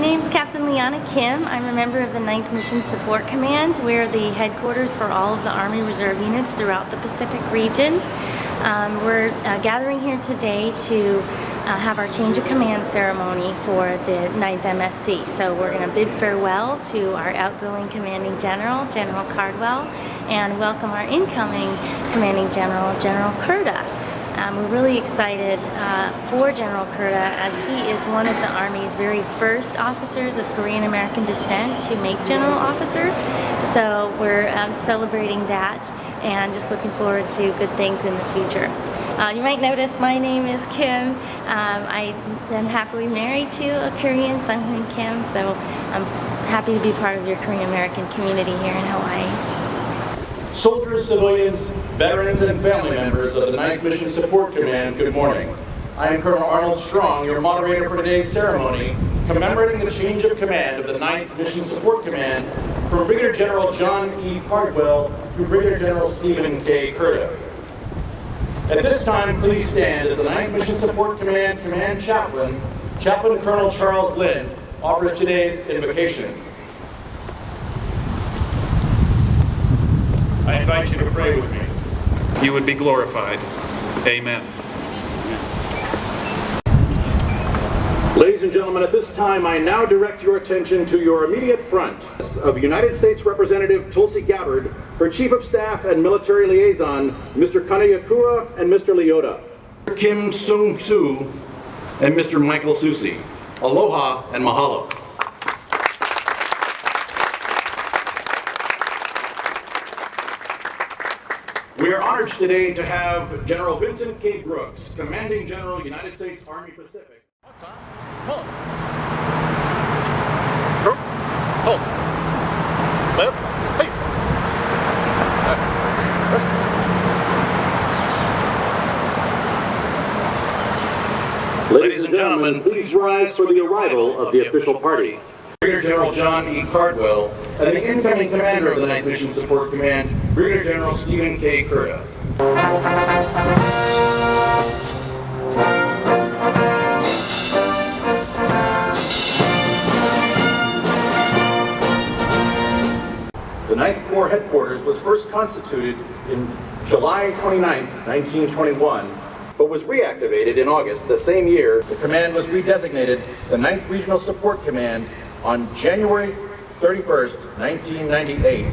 name's Captain Liana Kim. I'm a member of the 9th Mission Support Command. We're the headquarters for all of the Army Reserve units throughout the Pacific region. We're gathering here today to have our change of command ceremony for the 9th MSC. So we're going to bid farewell to our outgoing Commanding General, General Cardwell, and welcome our incoming Commanding General, General Kurta. We're really excited for General Kurta, as he is one of the Army's very first officers of Korean American descent to make general officer. So we're celebrating that and just looking forward to good things in the future. You might notice my name is Kim. I am happily married to a Korean, Sung-hoon Kim, so I'm happy to be part of your Korean American community here in Hawaii. Soldiers, civilians, veterans, and family members of the 9th Mission Support Command, good morning. I am Colonel Arnold Strong, your moderator for today's ceremony, commemorating the change of command of the 9th Mission Support Command from Brigadier General John E. Cardwell to Brigadier General Stephen K. Kurta. At this time, please stand as the 9th Mission Support Command Command Chaplain, Chaplain Colonel Charles Lind, offers today's invocation. I invite you to pray with me. You would be glorified. Amen. Ladies and gentlemen, at this time, I now direct your attention to your immediate front of United States Representative Tulsi Gabbard, her Chief of Staff and Military Liaison, Mr. Kaneyakura and Mr. Leota, Kim Sung-soo and Mr. Michael Susi. Aloha and mahalo. We are honored today to have General Vincent K. Brooks, Commanding General, United States Army Pacific. Pull. Pull. Left. Hey. Ladies and gentlemen, please rise for the arrival of the official party. Brigadier General John E. Cardwell and the incoming commander of the 9th Mission Support Command, Brigadier General Stephen K. Kurta. The 9th Corps headquarters was first constituted in July 29, 1921, but was reactivated in August the same year. The command was redesignated the 9th Regional Support Command on January 31st, 1998,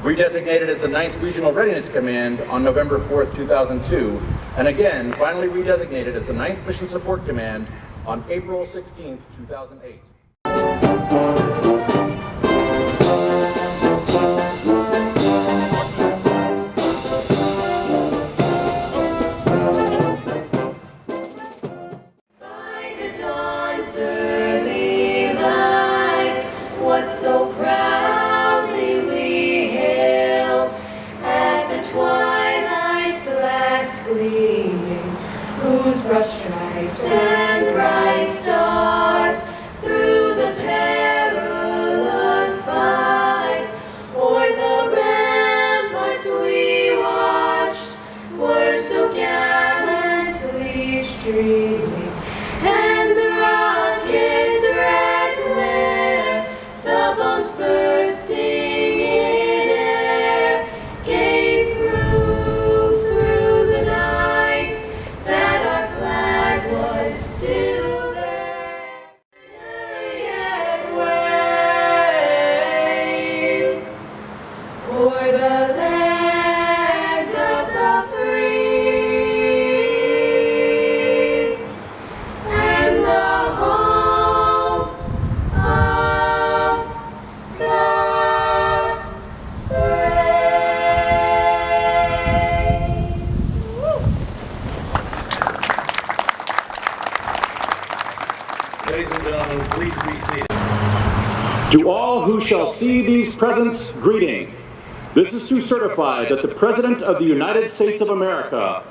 redesignated as the 9th Regional Readiness Command on November 4th, 2002, and again finally redesignated as the 9th Mission Support Command on April 16th, 2008. So proudly we hailed at the twilight's last gleaming, whose broad stripes and bright stars through the perilous fight o'er the ramparts we watched were so gallantly streaming, and the rockets' red glare, the bombs bursting in air, gave proof through the night that our flag was still there. Yet wave o'er the land of the free and the home of the brave. Ladies and gentlemen, please be seated. To all who shall see these presents, greeting. This is to certify that the President of the United States of America,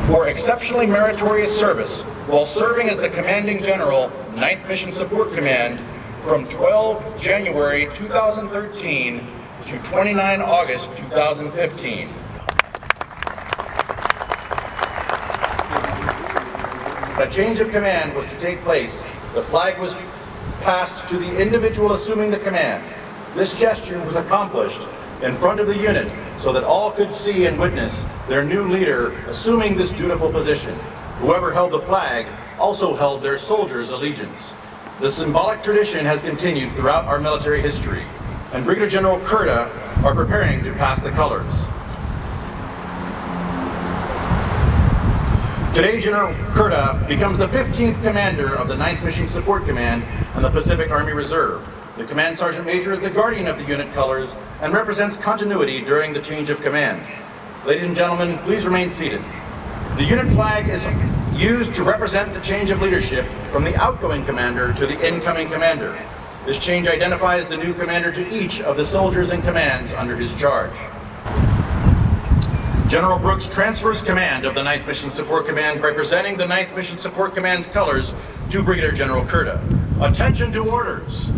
for exceptionally meritorious service while serving as the Commanding General, 9th Mission Support Command, from 12 January 2013 to 29 August 2015. A change of command was to take place. The flag was passed to the individual assuming the command. This gesture was accomplished in front of the unit so that all could see and witness their new leader assuming this dutiful position. Whoever held the flag also held their soldiers' allegiance. The symbolic tradition has continued throughout our military history, and Brigadier General Kurta are preparing to pass the colors. Today, General Kurta becomes the 15th commander of the 9th Mission Support Command and the Pacific Army Reserve. The Command Sergeant Major is the guardian of the unit colors and represents continuity during the change of command. Ladies and gentlemen, please remain seated. The unit flag is used to represent the change of leadership from the outgoing commander to the incoming commander. This change identifies the new commander to each of the soldiers and commands under his charge. General Brooks transfers command of the 9th Mission Support Command by presenting the 9th Mission Support Command's colors to Brigadier General Kurta. Attention to orders.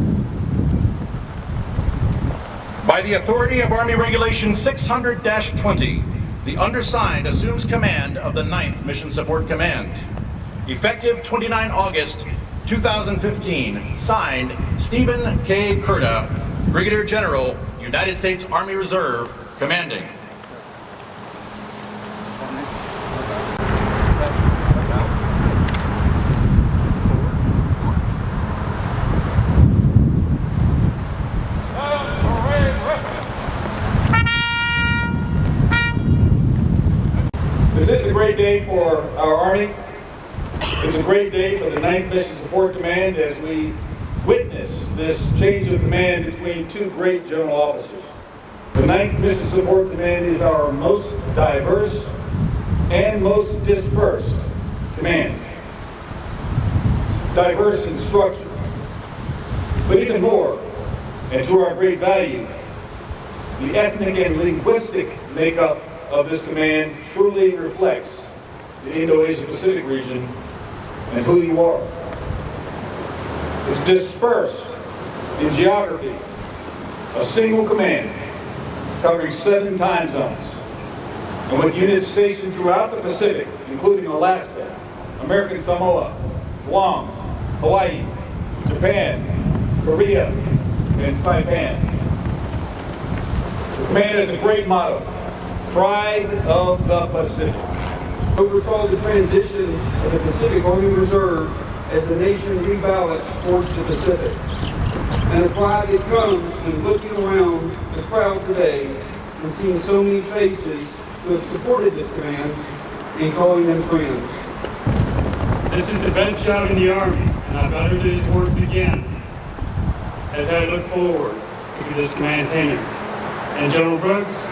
By the authority of Army Regulation 600-20, the undersigned assumes command of the 9th Mission Support Command. Effective 29 August 2015, signed Stephen K. Kurta, Brigadier General, United States Army Reserve, commanding. This is a great day for our Army. It's a great day for the 9th Mission Support Command as we witness this change of command between two great general officers. The 9th Mission Support Command is our most diverse and most dispersed command. It's diverse in structure, but even more, and to our great value, the ethnic and linguistic makeup of this command truly reflects the Indo-Asia Pacific region and who you are. It's dispersed in geography, a single command covering 7 time zones, and with units stationed throughout the Pacific, including Alaska, American Samoa, Guam, Hawaii, Japan, Korea, and Saipan. The command has a great motto: Pride of the Pacific. Oversaw the transition of the Pacific Army Reserve as the nation rebalanced towards the Pacific, and a pride that comes when looking around the crowd today and seeing so many faces who have supported this command and calling them friends. This is the best job in the Army, and I've uttered these words again as I look forward to this command tenure. And General Brooks,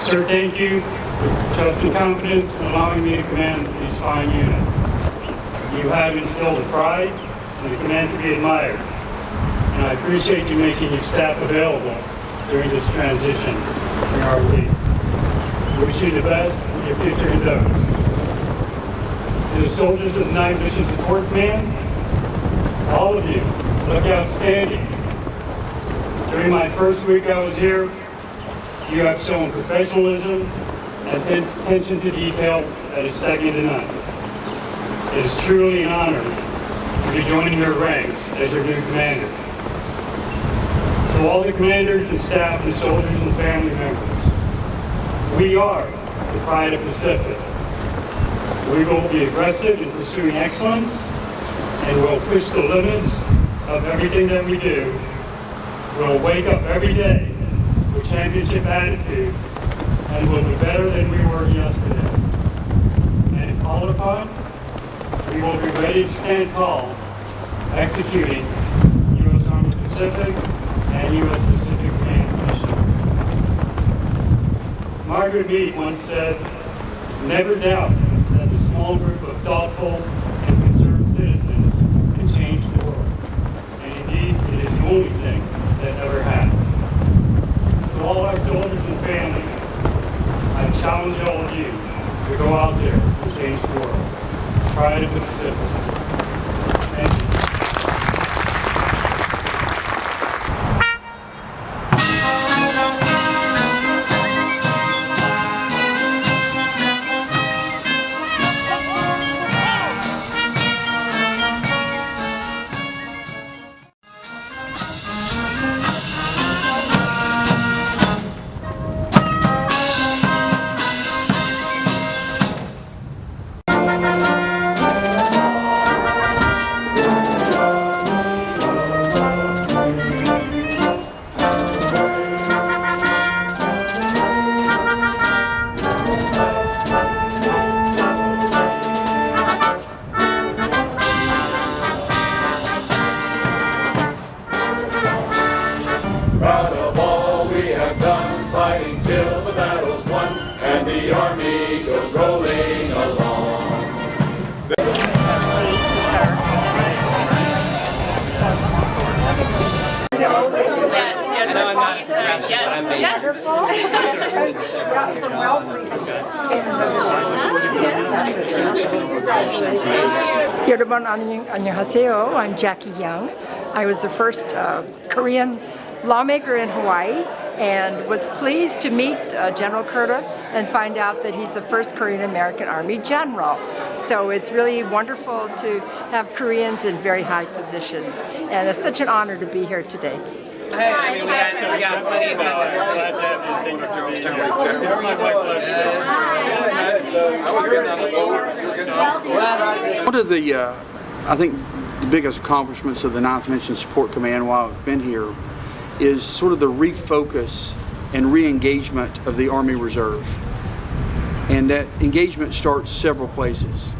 sir, thank you for trust and confidence in allowing me to command these fine units. You have instilled a pride and a command to be admired, and I appreciate you making your staff available during this transition in our fleet. Wish you the best in your future endeavors. To the soldiers of the 9th Mission Support Command, all of you look outstanding. During my first week I was here, you have shown professionalism and attention to detail that is second to none. It is truly an honor to be joining your ranks as your new commander. To all the commanders and staff and soldiers and family members, we are the pride of Pacific. We will be aggressive in pursuing excellence, and we'll push the limits of everything that we do. We'll wake up every day with championship attitude, and we'll be better than we were yesterday. And if called upon, we will be ready to stand tall, executing U.S. Army Pacific and U.S. Pacific Command's mission. Margaret Mead once said, "Never doubt that the small group of thoughtful and concerned citizens can change the world." And indeed, it is the only thing that ever has. To all our soldiers and families, I challenge all of you to go out there and change the world. Pride of the Pacific. Thank you. I know I'm not impressed, but I'm 여러분 안녕하세요. I'm Jackie Young. I was the first Korean lawmaker in Hawaii and was pleased to meet General Kurta and find out that he's the first Korean American Army general. So it's really wonderful to have Koreans in very high positions, and it's such an honor to be here today. Hey, I mean, we got plenty of time. Glad to have you. Thank you for being here. It's my pleasure. One of the, I think, the biggest accomplishments of the 9th Mission Support Command while I've been here is sort of the refocus and re-engagement of the Army Reserve. And that engagement starts several places.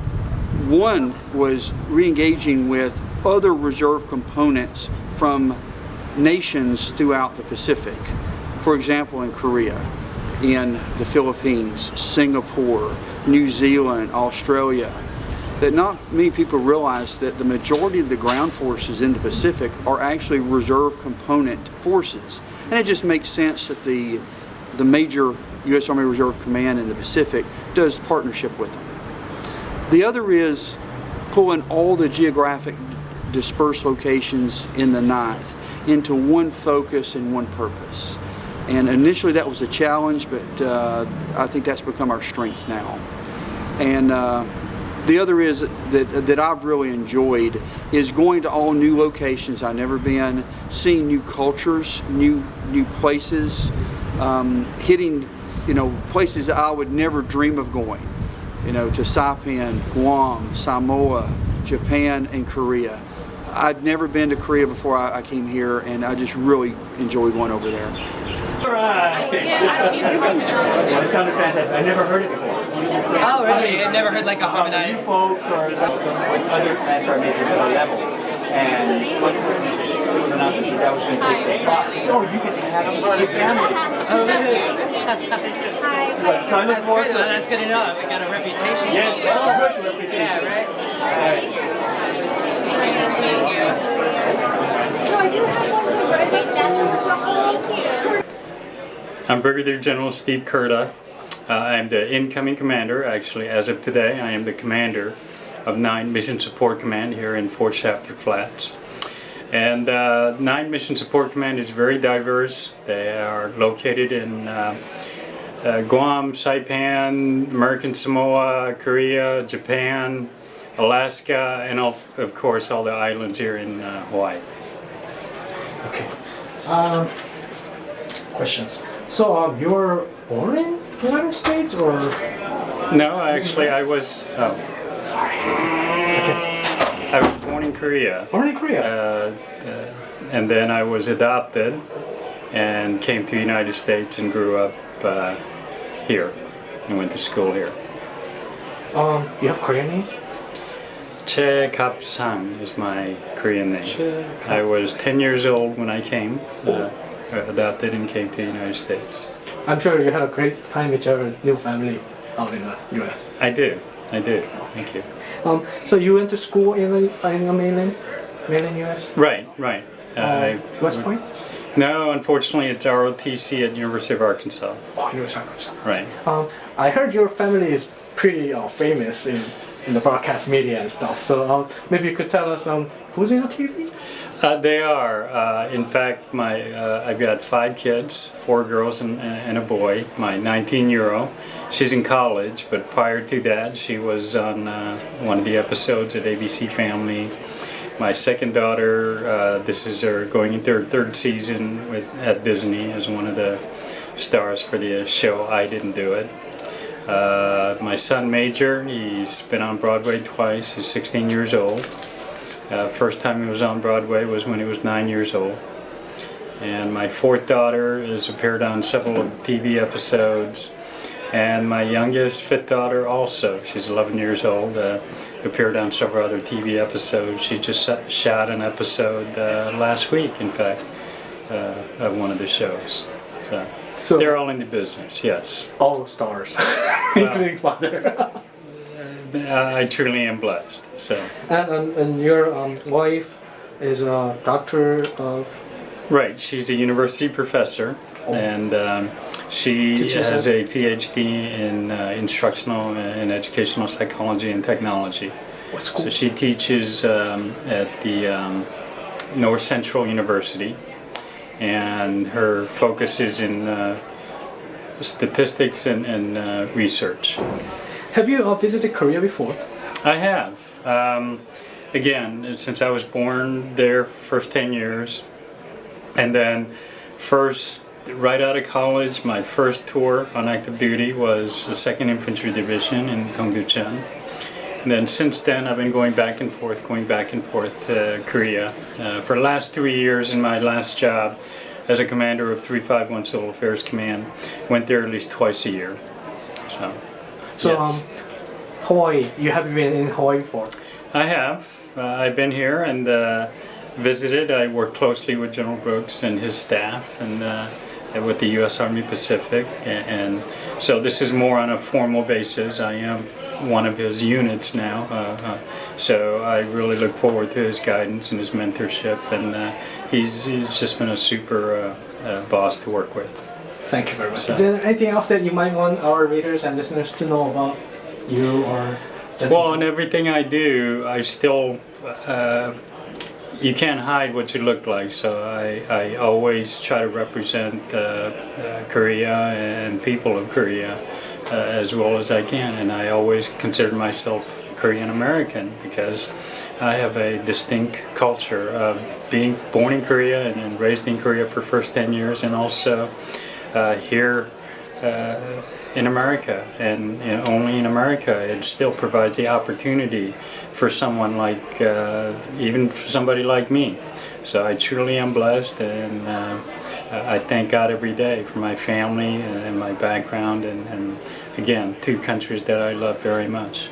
One was re-engaging with other reserve components from nations throughout the Pacific. For example, in Korea, in the Philippines, Singapore, New Zealand, Australia, that not many people realize that the majority of the ground forces in the Pacific are actually reserve component forces. And it just makes sense that the major U.S. Army Reserve Command in the Pacific does partnership with them. The other is pulling all the geographic dispersed locations in the 9th into one focus and one purpose. And initially that was a challenge, but I think that's become our strength now. And the other is that I've really enjoyed is going to all new locations I've never been, seeing new cultures, new places, hitting places that I would never dream of going, to Saipan, Guam, Samoa, Japan, and Korea. I'd never been to Korea before I came here, and I just really enjoy going over there. All right. It sounded fantastic. I never heard it before. Oh, really? I never heard like a harmonized. You folks are other command makers at a level, and what was announced that was going to take the spot. So you get to have a part of the family. Oh, really? So I look forward to it. That's good to know. We got a reputation. Yes, good reputation. Yeah, right? I'm Brigadier General Steve Kurta. I'm the incoming commander. Actually, as of today, I am the commander of 9 Mission Support Command here in Fort Shafter Flats. And 9 Mission Support Command is very diverse. They are located in Guam, Saipan, American Samoa, Korea, Japan, Alaska, and of course all the islands here in Hawaii. Okay. Questions. So you were born in the United States, or? No, actually I was. Sorry. Okay. I was born in Korea. Born in Korea. And then I was adopted and came to the United States and grew up here and went to school here. You have Korean name? Che Kap-sang is my Korean name. I was 10 years old when I came, adopted and came to the United States. I'm sure you had a great time with your new family out in the U.S. I do. Thank you. So you went to school in the mainland U.S.? Right. West Point? No, unfortunately it's ROTC at University of Arkansas. Oh, University of Arkansas. Right. I heard your family is pretty famous in the broadcast media and stuff. So maybe you could tell us who's in the TV? They are. In fact, I've got 5 kids, 4 girls and a boy. My 19-year-old, she's in college, but prior to that, she was on one of the episodes at ABC Family. My second daughter, this is her going into her 3rd season at Disney as one of the stars for the show I Didn't Do It. My son Major, he's been on Broadway twice. He's 16 years old. First time he was on Broadway was when he was 9 years old. And my 4th daughter has appeared on several of the TV episodes. And my youngest, 5th daughter also, she's 11 years old, appeared on several other TV episodes. She just shot an episode last week, in fact, of one of the shows. So they're all in the business, yes. All stars, including father. I truly am blessed. So. And your wife is a doctor of? Right, she's a university professor, and she has a PhD in instructional and educational psychology and technology. So she teaches at the North Central University, and her focus is in statistics and research. Have you visited Korea before? I have. Again, since I was born there, first 10 years, and then right out of college, my first tour on active duty was the 2nd Infantry Division in Donggucheon. And then since then, I've been going back and forth to Korea. For the last 3 years in my last job as a commander of 351 Civil Affairs Command, went there at least twice a year. So yes. Hawaii, you have been in Hawaii before? I have. I've been here and visited. I work closely with General Brooks and his staff, and with the U.S. Army Pacific, and so this is more on a formal basis. I am one of his units now, so I really look forward to his guidance and his mentorship, and he's just been a super boss to work with. Thank you very much. So, is there anything else that you might want our readers and listeners to know about you or? Well, in everything I do, I still you can't hide what you look like, so I always try to represent Korea and people of Korea as well as I can, and I always consider myself Korean American because I have a distinct culture of being born in Korea and raised in Korea for the first 10 years, and also here in America, and only in America it still provides the opportunity for someone like, even for somebody like me. So I truly am blessed, and I thank God every day for my family and my background, and again, 2 countries that I love very much.